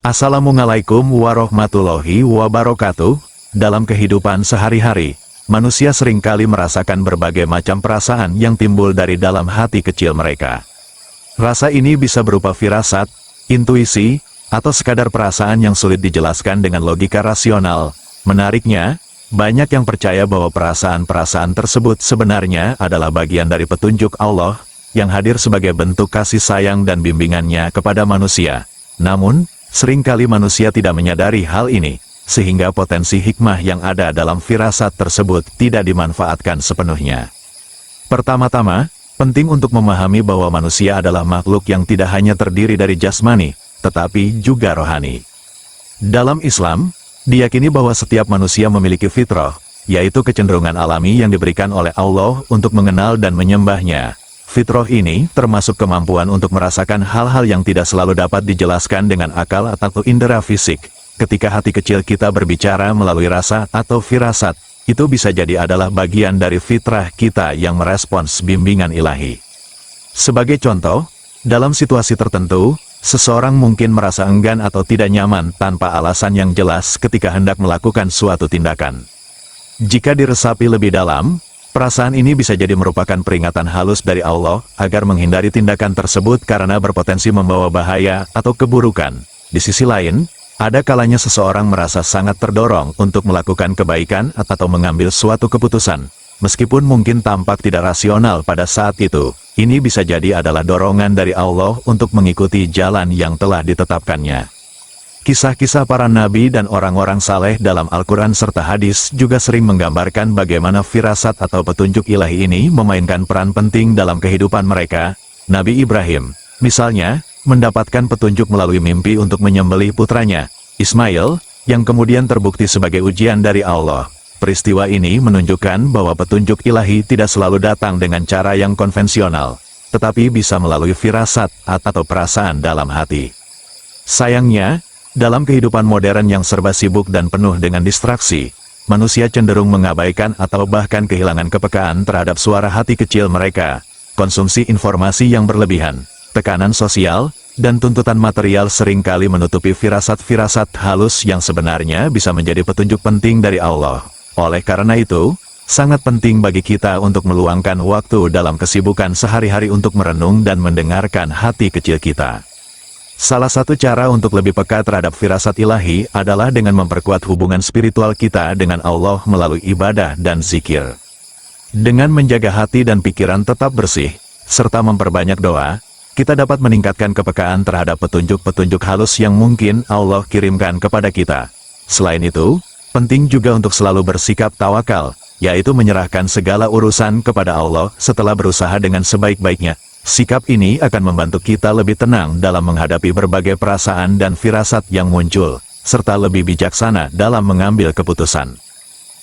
Assalamualaikum warahmatullahi wabarakatuh. Dalam kehidupan sehari-hari, manusia seringkali merasakan berbagai macam perasaan yang timbul dari dalam hati kecil mereka. Rasa ini bisa berupa firasat, intuisi, atau sekadar perasaan yang sulit dijelaskan dengan logika rasional. Menariknya, banyak yang percaya bahwa perasaan-perasaan tersebut sebenarnya adalah bagian dari petunjuk Allah, yang hadir sebagai bentuk kasih sayang dan bimbingannya kepada manusia. Namun, seringkali manusia tidak menyadari hal ini, sehingga potensi hikmah yang ada dalam firasat tersebut tidak dimanfaatkan sepenuhnya. Pertama-tama, penting untuk memahami bahwa manusia adalah makhluk yang tidak hanya terdiri dari jasmani, tetapi juga rohani. Dalam Islam, diyakini bahwa setiap manusia memiliki fitrah, yaitu kecenderungan alami yang diberikan oleh Allah untuk mengenal dan menyembahnya. Fitrah ini termasuk kemampuan untuk merasakan hal-hal yang tidak selalu dapat dijelaskan dengan akal atau indera fisik. Ketika hati kecil kita berbicara melalui rasa atau firasat, itu bisa jadi adalah bagian dari fitrah kita yang merespons bimbingan ilahi. Sebagai contoh, dalam situasi tertentu, seseorang mungkin merasa enggan atau tidak nyaman tanpa alasan yang jelas ketika hendak melakukan suatu tindakan. Jika diresapi lebih dalam, perasaan ini bisa jadi merupakan peringatan halus dari Allah agar menghindari tindakan tersebut karena berpotensi membawa bahaya atau keburukan. Di sisi lain, ada kalanya seseorang merasa sangat terdorong untuk melakukan kebaikan atau mengambil suatu keputusan. Meskipun mungkin tampak tidak rasional pada saat itu, ini bisa jadi adalah dorongan dari Allah untuk mengikuti jalan yang telah ditetapkannya. Kisah-kisah para nabi dan orang-orang saleh dalam Al-Quran serta hadis juga sering menggambarkan bagaimana firasat atau petunjuk ilahi ini memainkan peran penting dalam kehidupan mereka. Nabi Ibrahim, misalnya, mendapatkan petunjuk melalui mimpi untuk menyembelih putranya, Ismail, yang kemudian terbukti sebagai ujian dari Allah. Peristiwa ini menunjukkan bahwa petunjuk ilahi tidak selalu datang dengan cara yang konvensional, tetapi bisa melalui firasat atau perasaan dalam hati. Sayangnya, dalam kehidupan modern yang serba sibuk dan penuh dengan distraksi, manusia cenderung mengabaikan atau bahkan kehilangan kepekaan terhadap suara hati kecil mereka. Konsumsi informasi yang berlebihan, tekanan sosial, dan tuntutan material seringkali menutupi firasat-firasat halus yang sebenarnya bisa menjadi petunjuk penting dari Allah. Oleh karena itu, sangat penting bagi kita untuk meluangkan waktu dalam kesibukan sehari-hari untuk merenung dan mendengarkan hati kecil kita. Salah satu cara untuk lebih peka terhadap firasat ilahi adalah dengan memperkuat hubungan spiritual kita dengan Allah melalui ibadah dan zikir. Dengan menjaga hati dan pikiran tetap bersih, serta memperbanyak doa, kita dapat meningkatkan kepekaan terhadap petunjuk-petunjuk halus yang mungkin Allah kirimkan kepada kita. Selain itu, penting juga untuk selalu bersikap tawakal, yaitu menyerahkan segala urusan kepada Allah setelah berusaha dengan sebaik-baiknya. Sikap ini akan membantu kita lebih tenang dalam menghadapi berbagai perasaan dan firasat yang muncul, serta lebih bijaksana dalam mengambil keputusan.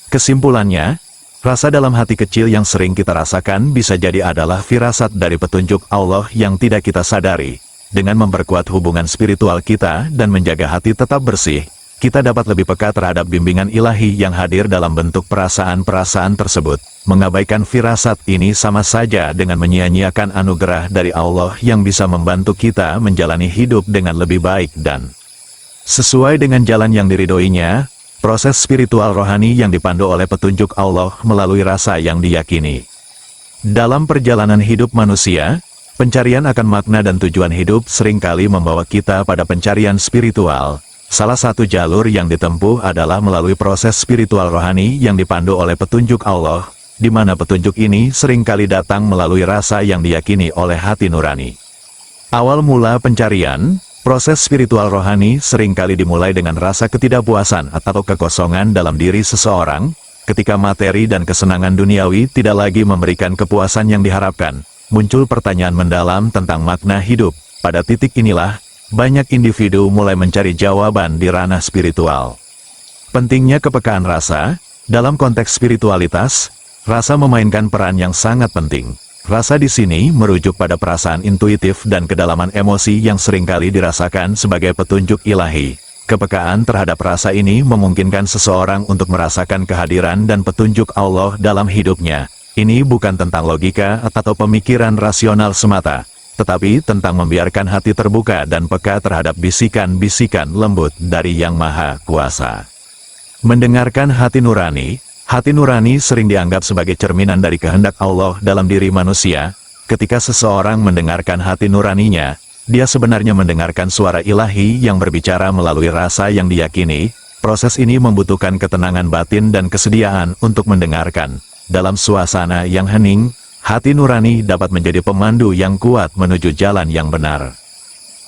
Kesimpulannya, rasa dalam hati kecil yang sering kita rasakan bisa jadi adalah firasat dari petunjuk Allah yang tidak kita sadari. Dengan memperkuat hubungan spiritual kita dan menjaga hati tetap bersih, kita dapat lebih peka terhadap bimbingan ilahi yang hadir dalam bentuk perasaan-perasaan tersebut. Mengabaikan firasat ini sama saja dengan menyia-nyiakan anugerah dari Allah yang bisa membantu kita menjalani hidup dengan lebih baik dan sesuai dengan jalan yang diridhoinya. Proses spiritual rohani yang dipandu oleh petunjuk Allah melalui rasa yang diyakini. Dalam perjalanan hidup manusia, pencarian akan makna dan tujuan hidup seringkali membawa kita pada pencarian spiritual. Salah satu jalur yang ditempuh adalah melalui proses spiritual rohani yang dipandu oleh petunjuk Allah, di mana petunjuk ini seringkali datang melalui rasa yang diyakini oleh hati nurani. Awal mula pencarian, proses spiritual rohani seringkali dimulai dengan rasa ketidakpuasan atau kekosongan dalam diri seseorang, ketika materi dan kesenangan duniawi tidak lagi memberikan kepuasan yang diharapkan. Muncul pertanyaan mendalam tentang makna hidup. Pada titik inilah, banyak individu mulai mencari jawaban di ranah spiritual. Pentingnya kepekaan rasa, dalam konteks spiritualitas, rasa memainkan peran yang sangat penting. Rasa di sini merujuk pada perasaan intuitif dan kedalaman emosi yang seringkali dirasakan sebagai petunjuk ilahi. Kepekaan terhadap rasa ini memungkinkan seseorang untuk merasakan kehadiran dan petunjuk Allah dalam hidupnya. Ini bukan tentang logika atau pemikiran rasional semata, tetapi tentang membiarkan hati terbuka dan peka terhadap bisikan-bisikan lembut dari Yang Maha Kuasa. Mendengarkan hati nurani sering dianggap sebagai cerminan dari kehendak Allah dalam diri manusia. Ketika seseorang mendengarkan hati nuraninya, dia sebenarnya mendengarkan suara ilahi yang berbicara melalui rasa yang diyakini. Proses ini membutuhkan ketenangan batin dan kesediaan untuk mendengarkan. Dalam suasana yang hening, hati nurani dapat menjadi pemandu yang kuat menuju jalan yang benar.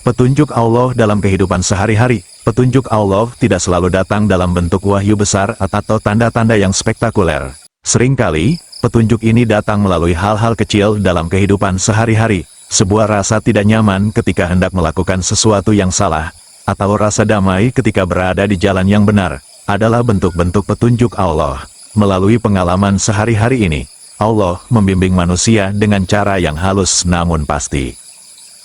Petunjuk Allah dalam kehidupan sehari-hari. Petunjuk Allah tidak selalu datang dalam bentuk wahyu besar atau tanda-tanda yang spektakuler. Seringkali, petunjuk ini datang melalui hal-hal kecil dalam kehidupan sehari-hari. Sebuah rasa tidak nyaman ketika hendak melakukan sesuatu yang salah, atau rasa damai ketika berada di jalan yang benar, adalah bentuk-bentuk petunjuk Allah. Melalui pengalaman sehari-hari ini, Allah membimbing manusia dengan cara yang halus namun pasti.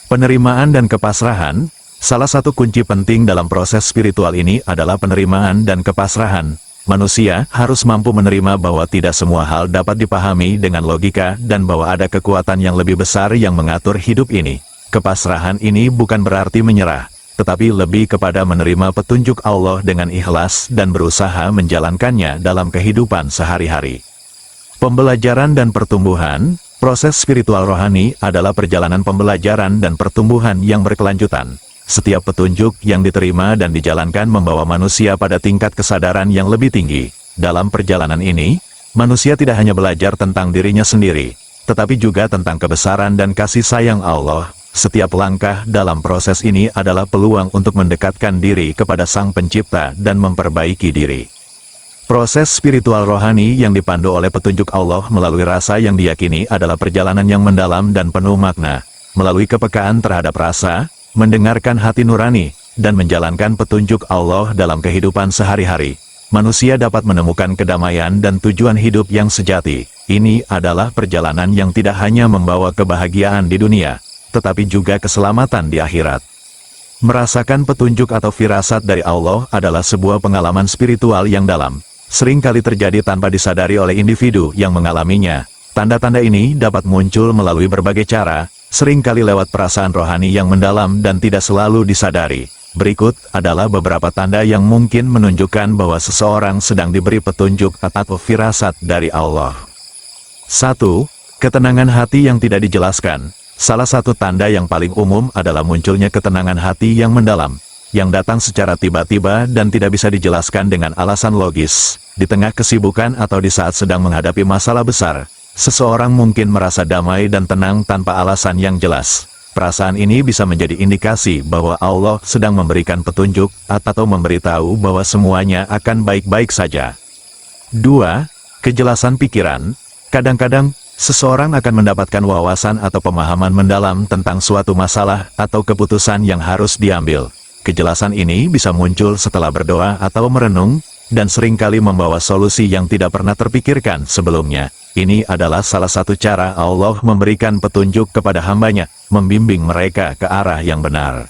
Penerimaan dan kepasrahan. Salah satu kunci penting dalam proses spiritual ini adalah penerimaan dan kepasrahan. Manusia harus mampu menerima bahwa tidak semua hal dapat dipahami dengan logika dan bahwa ada kekuatan yang lebih besar yang mengatur hidup ini. Kepasrahan ini bukan berarti menyerah, tetapi lebih kepada menerima petunjuk Allah dengan ikhlas dan berusaha menjalankannya dalam kehidupan sehari-hari. Pembelajaran dan pertumbuhan. Proses spiritual rohani adalah perjalanan pembelajaran dan pertumbuhan yang berkelanjutan. Setiap petunjuk yang diterima dan dijalankan membawa manusia pada tingkat kesadaran yang lebih tinggi. Dalam perjalanan ini, manusia tidak hanya belajar tentang dirinya sendiri, tetapi juga tentang kebesaran dan kasih sayang Allah. Setiap langkah dalam proses ini adalah peluang untuk mendekatkan diri kepada Sang Pencipta dan memperbaiki diri. Proses spiritual rohani yang dipandu oleh petunjuk Allah melalui rasa yang diyakini adalah perjalanan yang mendalam dan penuh makna. Melalui kepekaan terhadap rasa, mendengarkan hati nurani, dan menjalankan petunjuk Allah dalam kehidupan sehari-hari, manusia dapat menemukan kedamaian dan tujuan hidup yang sejati. Ini adalah perjalanan yang tidak hanya membawa kebahagiaan di dunia, tetapi juga keselamatan di akhirat. Merasakan petunjuk atau firasat dari Allah adalah sebuah pengalaman spiritual yang dalam. Seringkali terjadi tanpa disadari oleh individu yang mengalaminya. Tanda-tanda ini dapat muncul melalui berbagai cara, seringkali lewat perasaan rohani yang mendalam dan tidak selalu disadari. Berikut adalah beberapa tanda yang mungkin menunjukkan bahwa seseorang sedang diberi petunjuk atau firasat dari Allah. 1. Ketenangan hati yang tidak dijelaskan. Salah satu tanda yang paling umum adalah munculnya ketenangan hati yang mendalam, yang datang secara tiba-tiba dan tidak bisa dijelaskan dengan alasan logis. Di tengah kesibukan atau di saat sedang menghadapi masalah besar, seseorang mungkin merasa damai dan tenang tanpa alasan yang jelas. Perasaan ini bisa menjadi indikasi bahwa Allah sedang memberikan petunjuk atau memberitahu bahwa semuanya akan baik-baik saja. 2. Kejelasan pikiran. Kadang-kadang, seseorang akan mendapatkan wawasan atau pemahaman mendalam tentang suatu masalah atau keputusan yang harus diambil. Kejelasan ini bisa muncul setelah berdoa atau merenung, dan seringkali membawa solusi yang tidak pernah terpikirkan sebelumnya. Ini adalah salah satu cara Allah memberikan petunjuk kepada hambanya, membimbing mereka ke arah yang benar.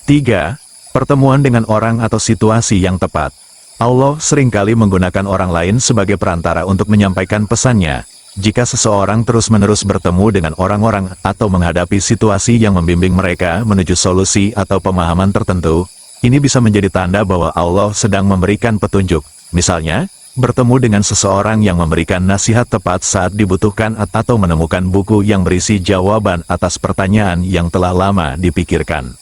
3. Pertemuan dengan orang atau situasi yang tepat. Allah seringkali menggunakan orang lain sebagai perantara untuk menyampaikan pesannya. Jika seseorang terus-menerus bertemu dengan orang-orang atau menghadapi situasi yang membimbing mereka menuju solusi atau pemahaman tertentu, ini bisa menjadi tanda bahwa Allah sedang memberikan petunjuk. Misalnya, bertemu dengan seseorang yang memberikan nasihat tepat saat dibutuhkan atau menemukan buku yang berisi jawaban atas pertanyaan yang telah lama dipikirkan.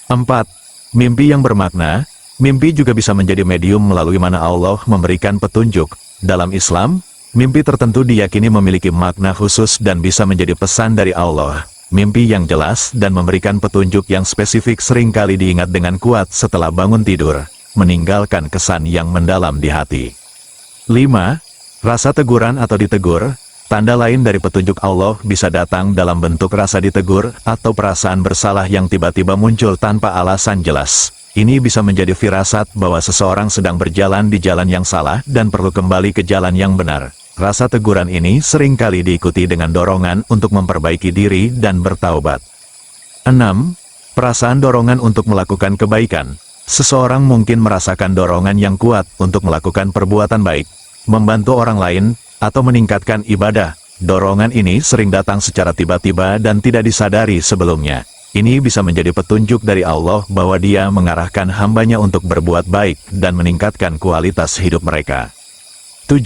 4. Mimpi yang bermakna. Mimpi juga bisa menjadi medium melalui mana Allah memberikan petunjuk. Dalam Islam, mimpi tertentu diyakini memiliki makna khusus dan bisa menjadi pesan dari Allah. Mimpi yang jelas dan memberikan petunjuk yang spesifik seringkali diingat dengan kuat setelah bangun tidur, meninggalkan kesan yang mendalam di hati. 5. Rasa teguran atau ditegur. Tanda lain dari petunjuk Allah bisa datang dalam bentuk rasa ditegur atau perasaan bersalah yang tiba-tiba muncul tanpa alasan jelas. Ini bisa menjadi firasat bahwa seseorang sedang berjalan di jalan yang salah dan perlu kembali ke jalan yang benar. Rasa teguran ini seringkali diikuti dengan dorongan untuk memperbaiki diri dan bertaubat. 6. Perasaan dorongan untuk melakukan kebaikan. Seseorang mungkin merasakan dorongan yang kuat untuk melakukan perbuatan baik, membantu orang lain, atau meningkatkan ibadah. Dorongan ini sering datang secara tiba-tiba dan tidak disadari sebelumnya. Ini bisa menjadi petunjuk dari Allah bahwa Dia mengarahkan hambanya untuk berbuat baik dan meningkatkan kualitas hidup mereka. 7.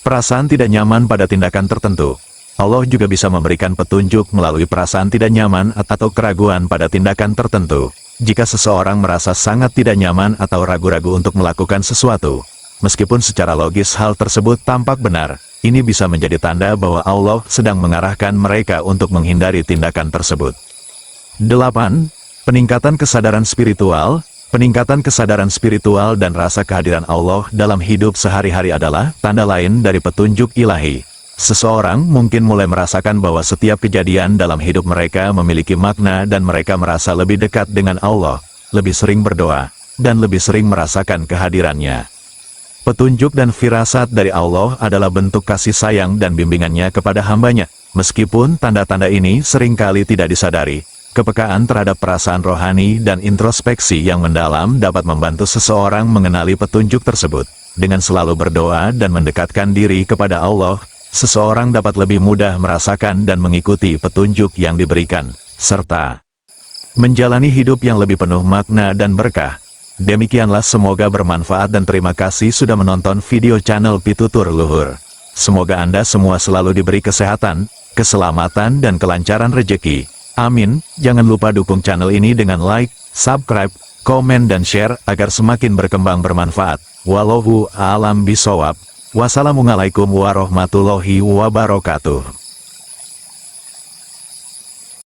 Perasaan tidak nyaman pada tindakan tertentu. Allah juga bisa memberikan petunjuk melalui perasaan tidak nyaman atau keraguan pada tindakan tertentu. Jika seseorang merasa sangat tidak nyaman atau ragu-ragu untuk melakukan sesuatu, meskipun secara logis hal tersebut tampak benar, ini bisa menjadi tanda bahwa Allah sedang mengarahkan mereka untuk menghindari tindakan tersebut. 8. Peningkatan kesadaran spiritual. Peningkatan kesadaran spiritual dan rasa kehadiran Allah dalam hidup sehari-hari adalah tanda lain dari petunjuk ilahi. Seseorang mungkin mulai merasakan bahwa setiap kejadian dalam hidup mereka memiliki makna dan mereka merasa lebih dekat dengan Allah, lebih sering berdoa, dan lebih sering merasakan kehadirannya. Petunjuk dan firasat dari Allah adalah bentuk kasih sayang dan bimbingannya kepada hambanya. Meskipun tanda-tanda ini seringkali tidak disadari, kepekaan terhadap perasaan rohani dan introspeksi yang mendalam dapat membantu seseorang mengenali petunjuk tersebut. Dengan selalu berdoa dan mendekatkan diri kepada Allah, seseorang dapat lebih mudah merasakan dan mengikuti petunjuk yang diberikan, serta menjalani hidup yang lebih penuh makna dan berkah. Demikianlah, semoga bermanfaat dan terima kasih sudah menonton video channel Pitutur Luhur. Semoga Anda semua selalu diberi kesehatan, keselamatan dan kelancaran rejeki. Amin. Jangan lupa dukung channel ini dengan like, subscribe, komen dan share agar semakin berkembang bermanfaat. Wallahu a'lam bishawab. Wassalamualaikum warahmatullahi wabarakatuh.